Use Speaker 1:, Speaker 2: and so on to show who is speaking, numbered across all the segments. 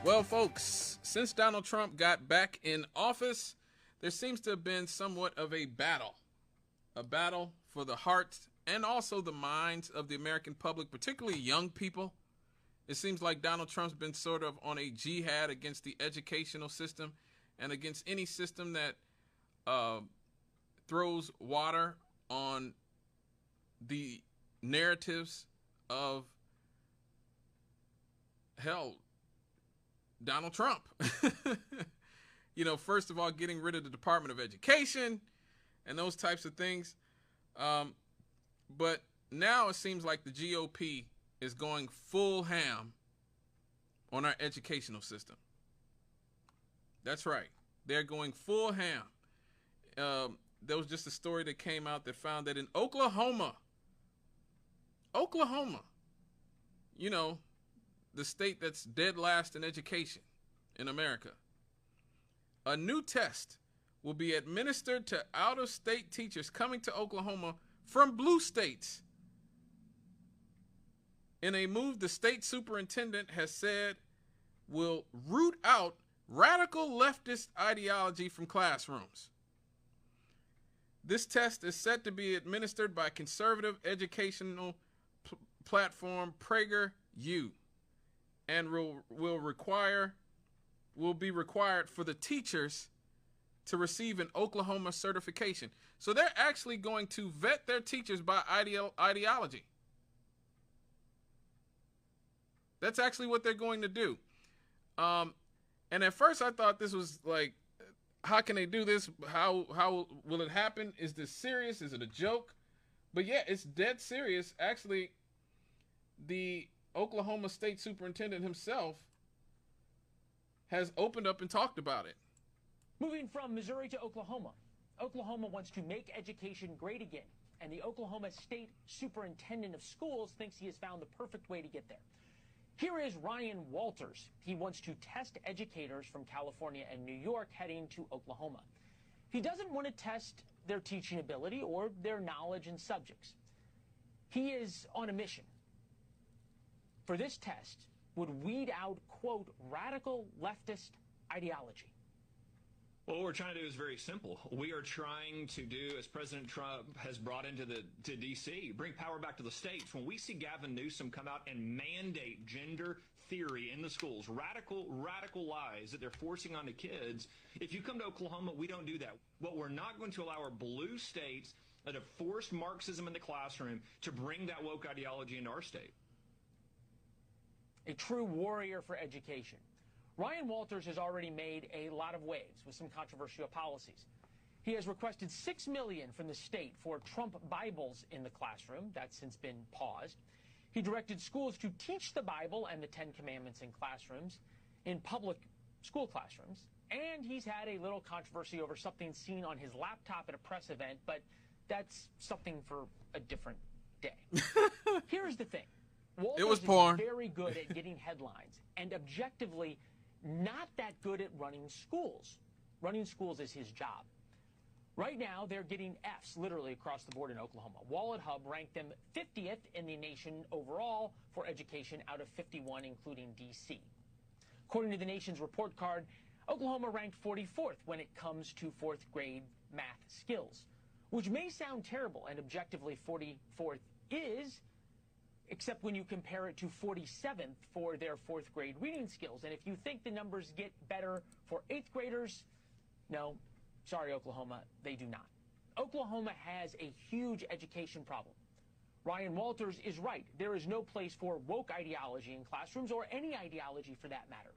Speaker 1: Well, folks, since Donald Trump got back in office, there seems to have been somewhat of a battle for the hearts and also the minds of the American public, particularly young people. It seems like Donald Trump's been sort of on a jihad against the educational system and against any system that throws water on the narratives of, hell, Donald Trump. You know, first of all, getting rid of the Department of Education and those types of things. But now it seems like the GOP is going full ham on our educational system. That's right. They're going full ham. There was just a story that came out that found that in Oklahoma, you know, the state that's dead last in education in America, a new test will be administered to out-of-state teachers coming to Oklahoma from blue states. In a move the state superintendent has said will root out radical leftist ideology from classrooms. This test is set to be administered by conservative educational platform PragerU and will be required for the teachers to receive an Oklahoma certification. So they're actually going to vet their teachers by ideology. That's actually what they're going to do. And at first I thought this was like, how can they do this? How will it happen? Is this serious? Is it a joke? But yeah, it's dead serious. Actually, the Oklahoma State Superintendent himself has opened up and talked about it.
Speaker 2: Moving from Missouri to Oklahoma. Oklahoma wants to make education great again, and the Oklahoma State Superintendent of Schools thinks he has found the perfect way to get there. Here is Ryan Walters. He wants to test educators from California and New York heading to Oklahoma. He doesn't want to test their teaching ability or their knowledge in subjects. He is on a mission. For this test, would weed out, quote, radical leftist ideology.
Speaker 3: Well, what we're trying to do is very simple. We are trying to do, as President Trump has brought into to D.C., bring power back to the states. When we see Gavin Newsom come out and mandate gender theory in the schools, radical lies that they're forcing onto kids, if you come to Oklahoma, we don't do that. What we're not going to allow are blue states that have forced Marxism in the classroom to bring that woke ideology into our state.
Speaker 2: A true warrior for education. Ryan Walters has already made a lot of waves with some controversial policies. He has requested $6 million from the state for Trump Bibles in the classroom. That's since been paused. He directed schools to teach the Bible and the Ten Commandments in classrooms, in public school classrooms. And he's had a little controversy over something seen on his laptop at a press event, but that's something for a different day. Here's the thing. Walters
Speaker 1: It was porn.
Speaker 2: is very good at getting headlines and objectively not that good at running schools. Running schools is his job. Right now, they're getting Fs literally across the board in Oklahoma. Wallet Hub ranked them 50th in the nation overall for education out of 51, including D.C. According to the nation's report card, Oklahoma ranked 44th when it comes to fourth grade math skills, which may sound terrible, and objectively 44th is, except when you compare it to 47th for their fourth grade reading skills. And if you think the numbers get better for 8th graders, no, sorry, Oklahoma, they do not. Oklahoma has a huge education problem. Ryan Walters is right. There is no place for woke ideology in classrooms, or any ideology for that matter.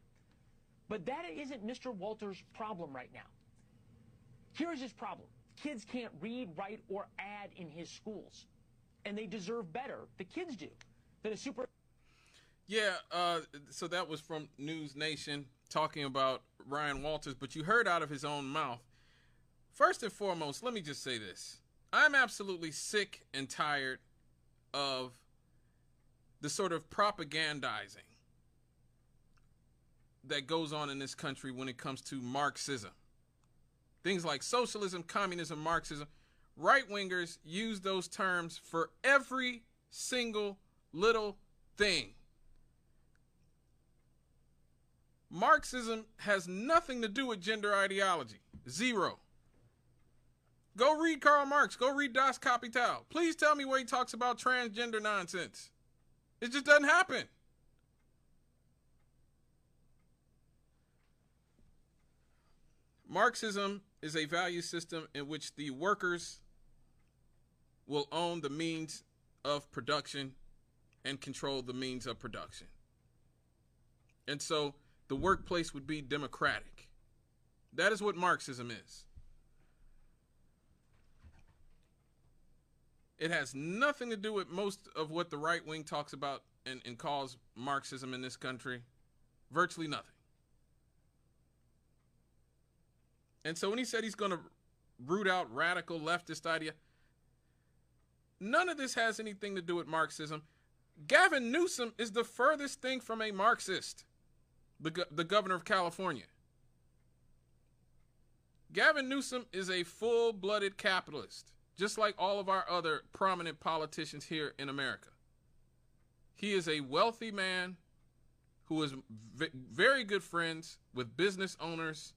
Speaker 2: But that isn't Mr. Walters' problem right now. Here's his problem. Kids can't read, write, or add in his schools. And they deserve better, the kids do, than a super...
Speaker 1: Yeah, so that was from News Nation talking about Ryan Walters, but you heard out of his own mouth. First and foremost, let me just say this. I'm absolutely sick and tired of the sort of propagandizing that goes on in this country when it comes to Marxism. Things like socialism, communism, Marxism. Right-wingers use those terms for every single little thing. Marxism has nothing to do with gender ideology. Zero. Go read Karl Marx. Go read Das Kapital. Please tell me where he talks about transgender nonsense. It just doesn't happen. Marxism is a value system in which the workers will own the means of production and control the means of production. And so the workplace would be democratic. That is what Marxism is. It has nothing to do with most of what the right wing talks about and calls Marxism in this country. Virtually nothing. And so when he said he's going to root out radical leftist idea, none of this has anything to do with Marxism. Gavin Newsom is the furthest thing from a Marxist, the governor of California. Gavin Newsom is a full-blooded capitalist, just like all of our other prominent politicians here in America. He is a wealthy man who is very good friends with business owners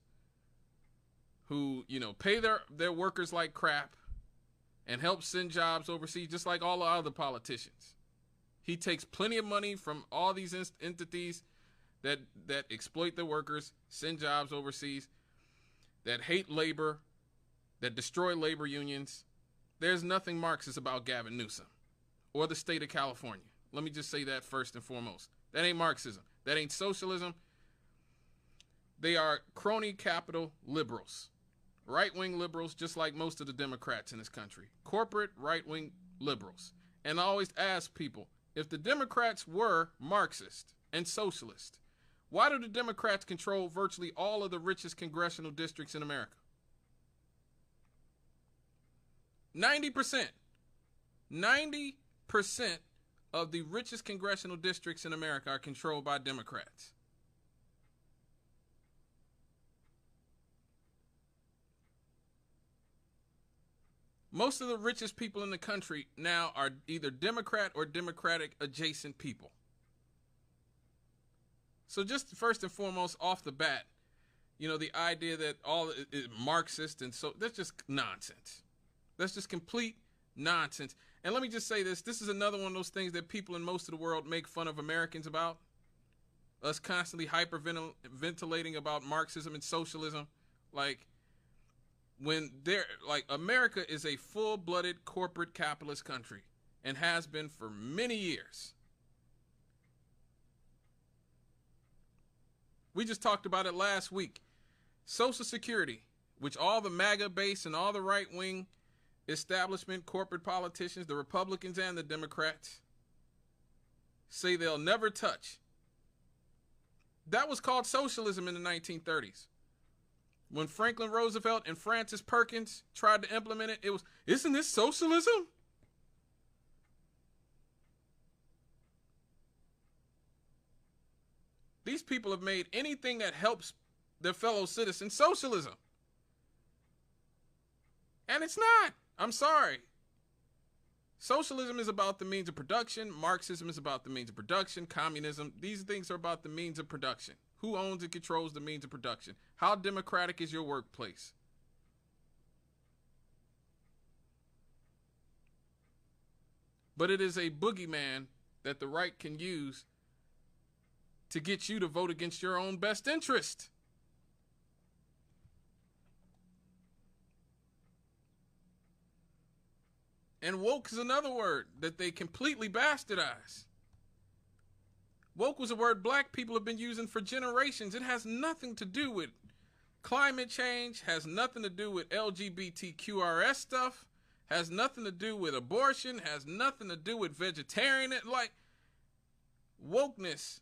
Speaker 1: who, pay their workers like crap and help send jobs overseas, just like all the other politicians. He takes plenty of money from all these entities that exploit their workers, send jobs overseas, that hate labor, that destroy labor unions. There's nothing Marxist about Gavin Newsom or the state of California. Let me just say that first and foremost. That ain't Marxism. That ain't socialism. They are crony capital liberals. Right-wing liberals, just like most of the Democrats in this country. Corporate right-wing liberals. And I always ask people, if the Democrats were Marxist and socialist, why do the Democrats control virtually all of the richest congressional districts in America? 90%. 90% of the richest congressional districts in America are controlled by Democrats. Most of the richest people in the country now are either Democrat or Democratic adjacent people. So just first and foremost, off the bat, the idea that all is Marxist and so, that's just nonsense. That's just complete nonsense. And let me just say this. This is another one of those things that people in most of the world make fun of Americans about. Us constantly hyperventilating about Marxism and socialism. America is a full-blooded corporate capitalist country and has been for many years. We just talked about it last week. Social Security, which all the MAGA base and all the right-wing establishment, corporate politicians, the Republicans and the Democrats, say they'll never touch. That was called socialism in the 1930s. When Franklin Roosevelt and Francis Perkins tried to implement it, isn't this socialism? These people have made anything that helps their fellow citizens socialism. And it's not. I'm sorry. Socialism is about the means of production. Marxism is about the means of production. Communism, these things are about the means of production. Who owns and controls the means of production? How democratic is your workplace? But it is a boogeyman that the right can use to get you to vote against your own best interest. And woke is another word that they completely bastardize. Woke was a word black people have been using for generations. It has nothing to do with climate change, has nothing to do with LGBTQRS stuff, has nothing to do with abortion, has nothing to do with vegetarian. Wokeness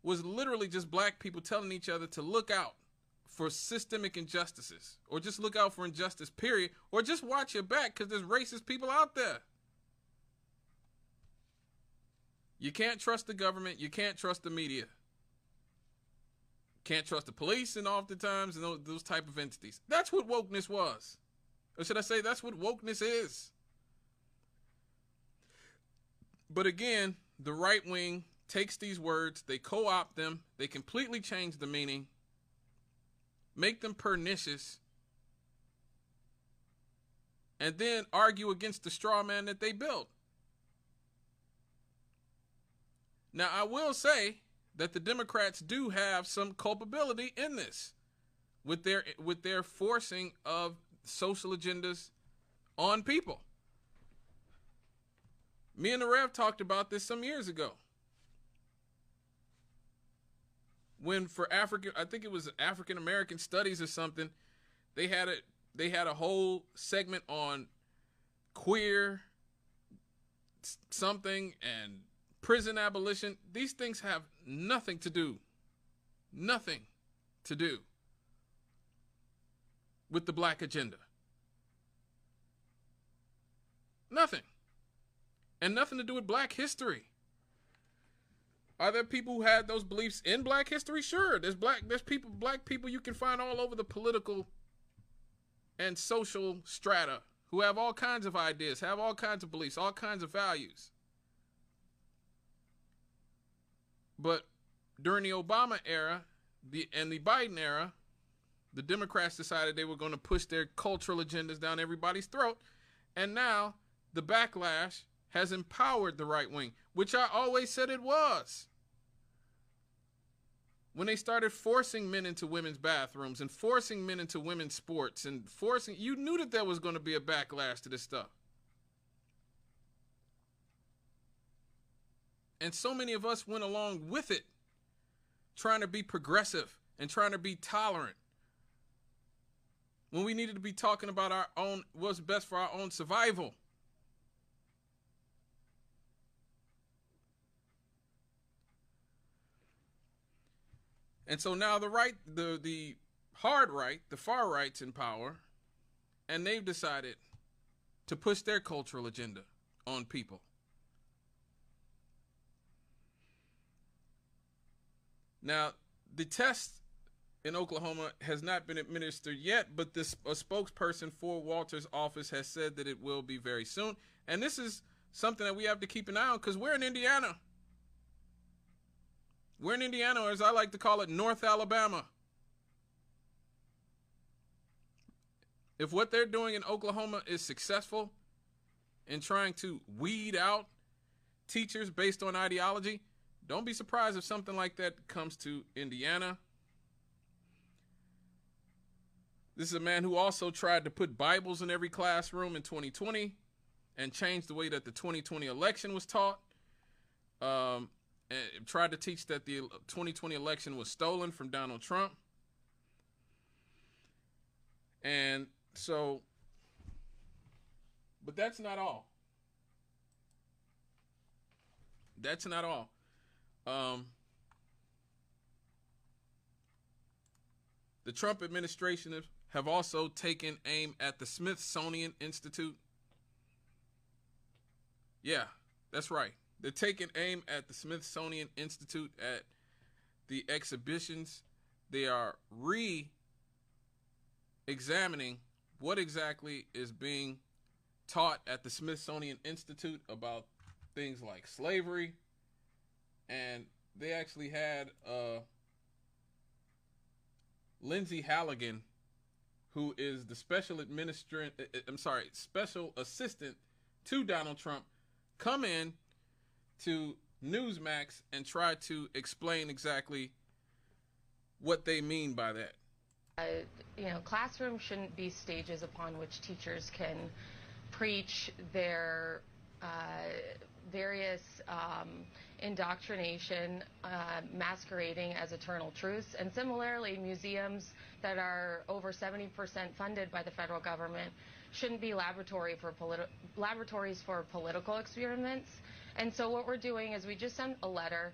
Speaker 1: was literally just black people telling each other to look out for systemic injustices, or just look out for injustice, period, or just watch your back because there's racist people out there. You can't trust the government. You can't trust the media. Can't trust the police and oftentimes and those type of entities. That's what wokeness was. Or should I say that's what wokeness is. But again, the right wing takes these words, they co-opt them, they completely change the meaning, make them pernicious, and then argue against the straw man that they built. Now, I will say that the Democrats do have some culpability in this with their forcing of social agendas on people. Me and the Rev talked about this some years ago. When for African, I think it was African American Studies or something, they had a whole segment on queer something and prison abolition. These things have nothing to do with the black agenda. Nothing. And nothing to do with black history. Are there people who had those beliefs in black history? Sure. There's black people you can find all over the political and social strata who have all kinds of ideas, have all kinds of beliefs, all kinds of values. But during the Obama era and the Biden era, the Democrats decided they were going to push their cultural agendas down everybody's throat. And now the backlash has empowered the right wing, which I always said it was. When they started forcing men into women's bathrooms and forcing men into women's sports and you knew that there was going to be a backlash to this stuff. And so many of us went along with it, trying to be progressive and trying to be tolerant, when we needed to be talking about our own, what's best for our own survival. And so now the right, the hard right, the far right's in power, and they've decided to push their cultural agenda on people. Now, the test in Oklahoma has not been administered yet, but a spokesperson for Walter's office has said that it will be very soon. And this is something that we have to keep an eye on because we're in Indiana. We're in Indiana, or as I like to call it, North Alabama. If what they're doing in Oklahoma is successful in trying to weed out teachers based on ideology, don't be surprised if something like that comes to Indiana. This is a man who also tried to put Bibles in every classroom in 2020 and changed the way that the 2020 election was taught. And tried to teach that the 2020 election was stolen from Donald Trump. And so, but that's not all. That's not all. The Trump administration have also taken aim at the Smithsonian Institute. Yeah, that's right. They're taking aim at the Smithsonian Institute, at the exhibitions. They are re-examining what exactly is being taught at the Smithsonian Institute about things like slavery. And they actually had Lindsay Halligan, who is the special assistant to Donald Trump, come in to Newsmax and try to explain exactly what they mean by that.
Speaker 4: Classrooms shouldn't be stages upon which teachers can preach their various indoctrination masquerading as eternal truths. And similarly, museums that are over 70% funded by the federal government shouldn't be laboratories for political experiments. And so what we're doing is we just sent a letter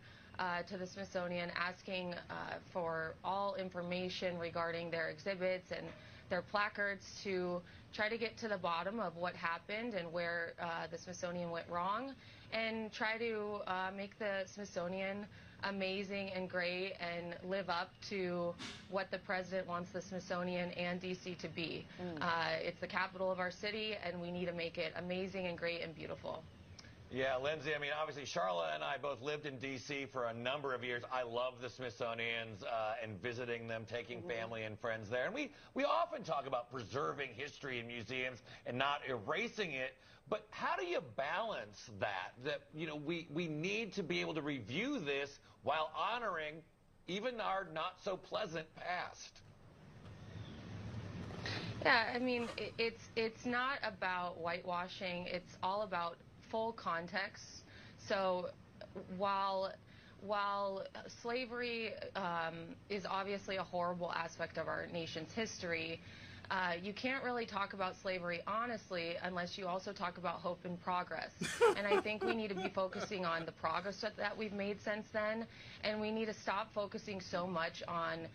Speaker 4: to the Smithsonian asking for all information regarding their exhibits and their placards to try to get to the bottom of what happened and where the Smithsonian went wrong, and try to make the Smithsonian amazing and great and live up to what the president wants the Smithsonian and DC to be. It's the capital of our city, and we need to make it amazing and great and beautiful.
Speaker 5: Yeah, Lindsay, I mean, obviously, Charlotte and I both lived in D.C. for a number of years. I love the Smithsonian's and visiting them, taking family and friends there. And we often talk about preserving history in museums and not erasing it. But how do you balance that? That, you know, we need to be able to review this while honoring even our not-so-pleasant past.
Speaker 4: Yeah, I mean, it's not about whitewashing. It's all about full context. So while slavery is obviously a horrible aspect of our nation's history, you can't really talk about slavery honestly unless you also talk about hope and progress. And I think we need to be focusing on the progress that we've made since then, and we need to stop focusing so much on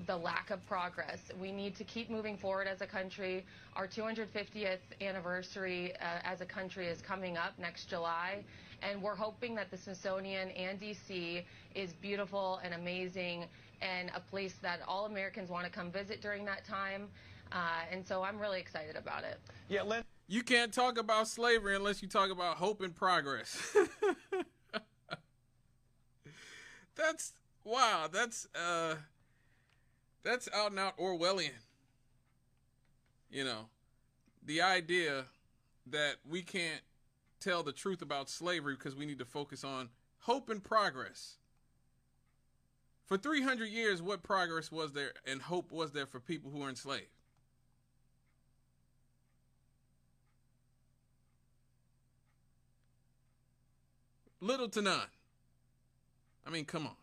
Speaker 4: the lack of progress. We need to keep moving forward as a country. Our 250th anniversary as a country is coming up next July, and we're hoping that the Smithsonian and DC is beautiful and amazing and a place that all Americans want to come visit during that time. And so I'm really excited about it.
Speaker 5: Yeah, Lynn.
Speaker 1: You can't talk about slavery unless you talk about hope and progress. That's wow. That's out and out Orwellian. You know, the idea that we can't tell the truth about slavery because we need to focus on hope and progress. For 300 years, what progress was there and hope was there for people who were enslaved? Little to none. I mean, come on.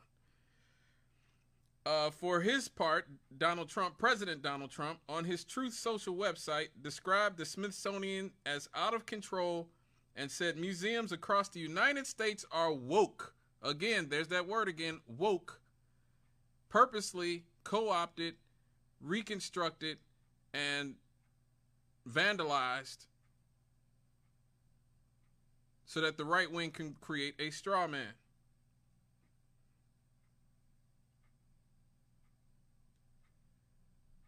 Speaker 1: For his part, President Donald Trump, on his Truth Social website, described the Smithsonian as out of control and said museums across the United States are woke. Again, there's that word again, woke. Purposely co-opted, reconstructed, and vandalized so that the right wing can create a straw man.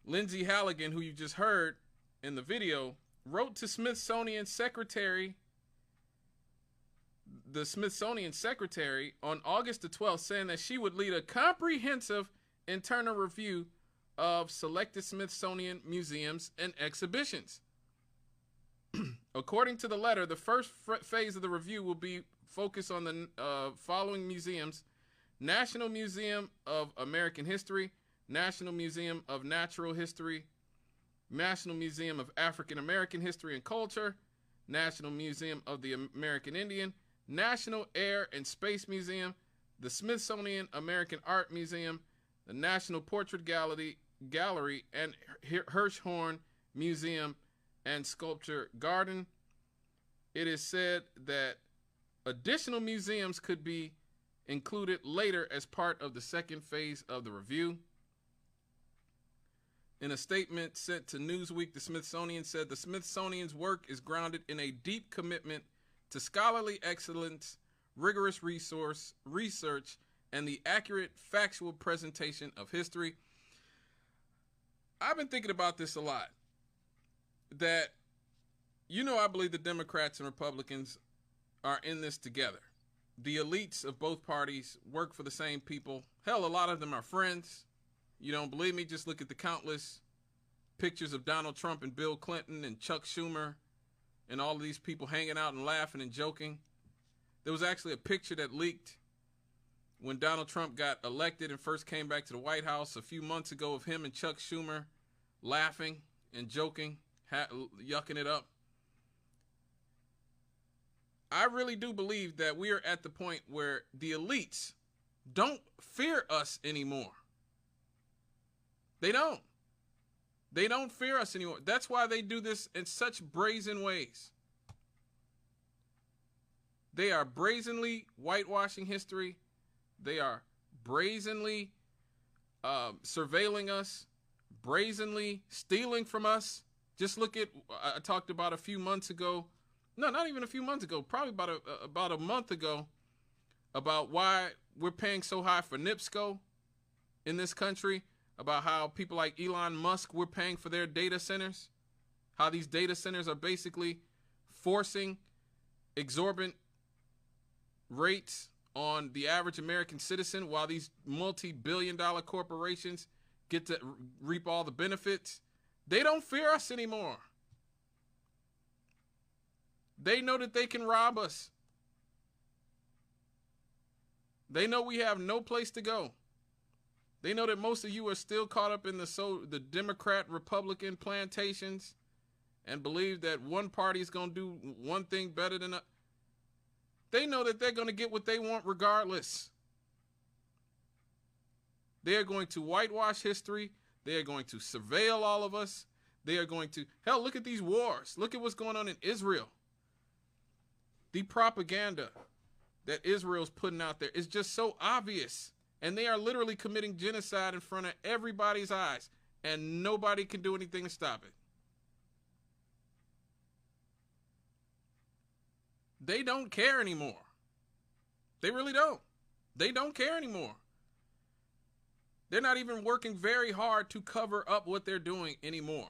Speaker 1: Lindsay Halligan, who you just heard in the video, wrote to the Smithsonian Secretary on August the 12th, saying that she would lead a comprehensive internal review of selected Smithsonian museums and exhibitions. According to the letter, the first phase of the review will be focused on the following museums: National Museum of American History, National Museum of Natural History, National Museum of African American History and Culture, National Museum of the American Indian, National Air and Space Museum, the Smithsonian American Art Museum, the National Portrait Gallery, and Hirshhorn Museum and Sculpture Garden. It is said that additional museums could be included later as part of the second phase of the review. In a statement sent to Newsweek, the Smithsonian said the Smithsonian's work is grounded in a deep commitment to scholarly excellence, rigorous research, and the accurate factual presentation of history. I've been thinking about this a lot. That, you know, I believe the Democrats and Republicans are in this together. The elites of both parties work for the same people. Hell, a lot of them are friends. You don't believe me? Just look at the countless pictures of Donald Trump and Bill Clinton and Chuck Schumer and all of these people hanging out and laughing and joking. There was actually a picture that leaked when Donald Trump got elected and first came back to the White House a few months ago of him and Chuck Schumer laughing and joking, yucking it up. I really do believe that we are at the point where the elites don't fear us anymore. They don't. They don't fear us anymore. That's why they do this in such brazen ways. They are brazenly whitewashing history. They are brazenly surveilling us, brazenly stealing from us. Just look at, I talked about a few months ago, no, not even a few months ago, probably about a month ago, about why we're paying so high for NIPSCO in this country, about how people like Elon Musk, we're paying for their data centers, how these data centers are basically forcing exorbitant rates on the average American citizen while these multi-billion-dollar corporations get to reap all the benefits. They don't fear us anymore. They know that they can rob us. They know we have no place to go. They know that most of you are still caught up in the Democrat-Republican plantations and believe that one party is going to do one thing better than another. They know that they're going to get what they want regardless. They are going to whitewash history. They are going to surveil all of us. They are going to, hell, look at these wars. Look at what's going on in Israel. The propaganda that Israel's putting out there is just so obvious. And they are literally committing genocide in front of everybody's eyes. And nobody can do anything to stop it. They don't care anymore. They really don't. They don't care anymore. They're not even working very hard to cover up what they're doing anymore.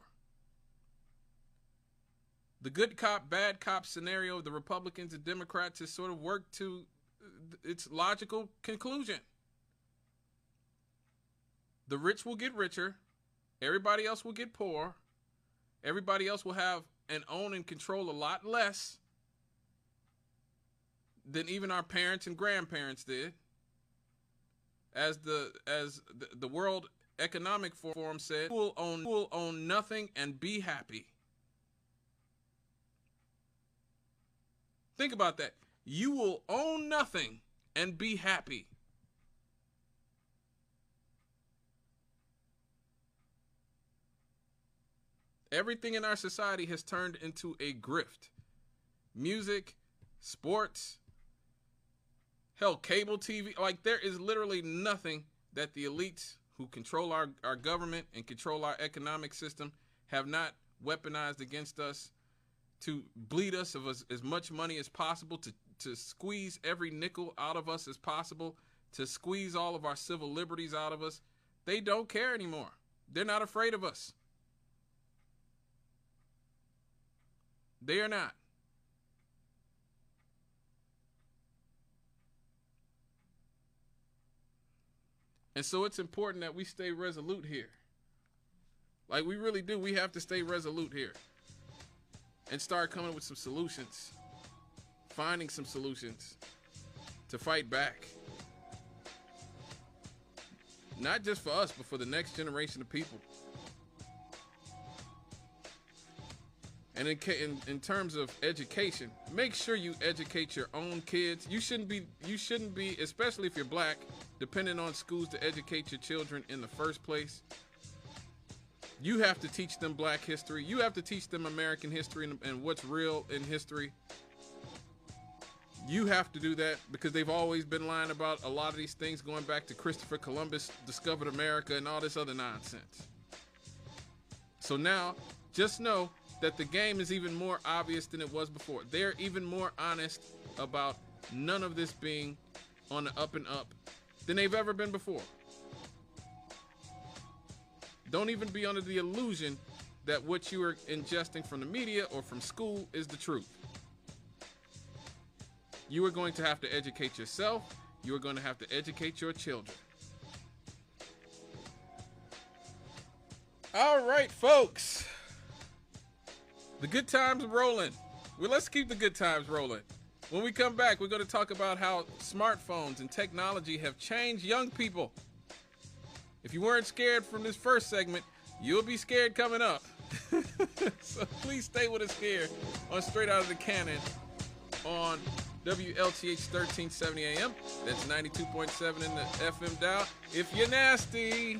Speaker 1: The good cop, bad cop scenario of the Republicans and Democrats has sort of worked to its logical conclusion. The rich will get richer. Everybody else will get poor. Everybody else will have and own and control a lot less than even our parents and grandparents did. As the World Economic Forum said, who will own nothing and be happy. Think about that. You will own nothing and be happy. Everything in our society has turned into a grift. Music, sports, hell, cable TV. Like, there is literally nothing that the elites who control our government and control our economic system have not weaponized against us to bleed us of as much money as possible, to squeeze every nickel out of us as possible, to squeeze all of our civil liberties out of us. They don't care anymore. They're not afraid of us. They are not. And so it's important that we stay resolute here. Like, we really do. We have to stay resolute here and start coming up with some solutions, finding some solutions to fight back. Not just for us, but for the next generation of people. And in terms of education, make sure you educate your own kids. You shouldn't be, especially if you're black, depending on schools to educate your children in the first place. You have to teach them black history. You have to teach them American history and what's real in history. You have to do that because they've always been lying about a lot of these things going back to Christopher Columbus discovered America and all this other nonsense. So now, just know that the game is even more obvious than it was before. They're even more honest about none of this being on the up and up than they've ever been before. Don't even be under the illusion that what you are ingesting from the media or from school is the truth. You are going to have to educate yourself. You are going to have to educate your children. All right, folks. The good times are rolling. Well, let's keep the good times rolling. When we come back, we're going to talk about how smartphones and technology have changed young people. If you weren't scared from this first segment, you'll be scared coming up. So please stay with us here on Straight Out of the Cannon on WLTH 1370 AM. That's 92.7 in the FM dial. If you're nasty.